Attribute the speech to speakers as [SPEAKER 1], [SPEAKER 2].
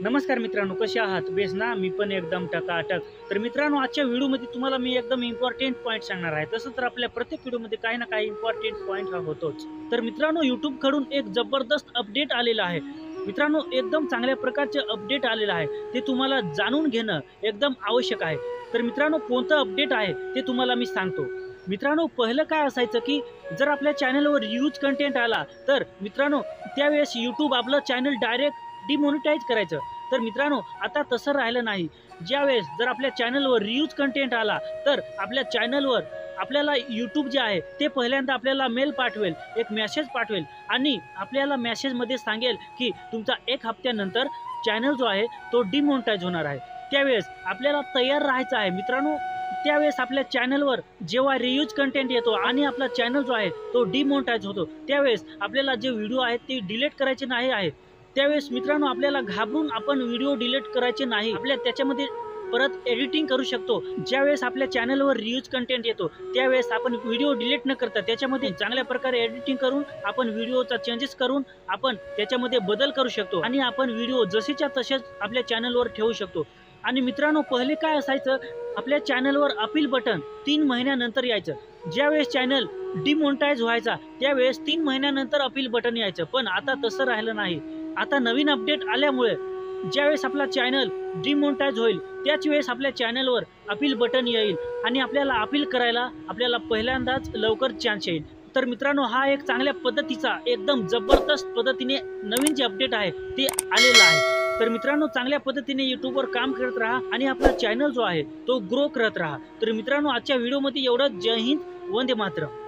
[SPEAKER 1] नमस्कार मित्रांनो, कसे आहात? बेस ना? मी पण एकदम टकाटक. तर मित्रांनो, आजच्या व्हिडिओमध्ये तुम्हाला मी एकदम इम्पॉर्टंट पॉइंट सांगणार आहे. तसं तर आपल्या प्रत्येक व्हिडिओमध्ये काही ना काही इम्पॉर्टंट पॉइंट हा होतोच. तर मित्रांनो, YouTubeकडून एक जबरदस्त अपडेट आलेला आहे. मित्रांनो, एकदम चांगल्या प्रकारचे अपडेट आलेलं आहे. ते तुम्हाला जाणून घेणं एकदम आवश्यक आहे. तर मित्रांनो, कोणतं अपडेट आहे ते तुम्हाला मी सांगतो. मित्रांनो, पहिलं काय असायचं, की जर आपल्या चॅनलवर ह्यूज कंटेंट आला, तर मित्रांनो त्यावेळेस YouTube आपलं चॅनल डायरेक्ट डिमॉनिटाईज करायचं. तर मित्रांनो, आता तसं राहिलं नाही. ज्यावेळेस जर आपल्या चॅनलवर रियूज कंटेंट आला, तर आपल्या चॅनलवर आपल्याला यूट्यूब जे आहे ते पहिल्यांदा आपल्याला मेल पाठवेल, एक मेसेज पाठवेल आणि आपल्याला मेसेजमध्ये सांगेल की तुमचा 1 हफ्त्यानंतर चॅनल जो आहे तो डिमॉनिटाईज होणार आहे. त्यावेळेस आपल्याला तयार राहायचं आहे मित्रांनो. त्यावेळेस आपल्या चॅनलवर जेव्हा रियूज कंटेंट येतो आणि आपला चॅनल जो आहे तो डिमॉनिटाईज होतो, त्यावेळेस आपल्याला जे व्हिडिओ आहेत ते डिलीट करायचे नाही आहे. त्यावेळेस मित्रांनो आपल्याला घाबरून आपण व्हिडिओ डिलीट करायचे नाही. आपल्या त्याच्यामध्ये परत एडिटिंग करू शकतो. ज्यावेळेस आपल्या चॅनलवर रियूज कंटेंट येतो, त्यावेळेस आपण व्हिडिओ डिलीट न करता त्याच्यामध्ये चांगल्या प्रकारे एडिटिंग करून आपण व्हिडिओचा चेंजेस करून आपण त्याच्यामध्ये बदल करू शकतो आणि आपण व्हिडिओ जसेच्या तसेच आपल्या चॅनलवर ठेवू शकतो. आणि मित्रांनो, पहिले काय असायचं, आपल्या चॅनलवर अपील बटन 3 महिन्यानंतर यायचं. ज्यावेळेस चॅनल डिमॉनिटाईज व्हायचा, त्यावेळेस 3 महिन्यानंतर अपील बटन यायचं. पण आता तसं राहिलं नाही. आता नवीन अपडेट आल्यामुळे ज्यावेळेस आपला चॅनल डिमॉनिटाईज होईल, त्याच वेळेस आपल्या चॅनलवर अपील बटन येईल आणि आपल्याला अपील करायला आपल्याला पहिल्यांदाच लवकर चान्स येईल. तर मित्रांनो, हा एक चांगल्या पद्धतीचा एकदम जबरदस्त पद्धतीने नवीन जे अपडेट आहे ते आलेलं आहे. तर मित्रांनो, चांगल्या पद्धतीने YouTubeवर काम करत राहा आणि आपला चॅनल जो आहे तो ग्रो करत राहा. तर मित्रांनो, आजच्या व्हिडिओमध्ये एवढं. जय हिंद, वंदे मातरम.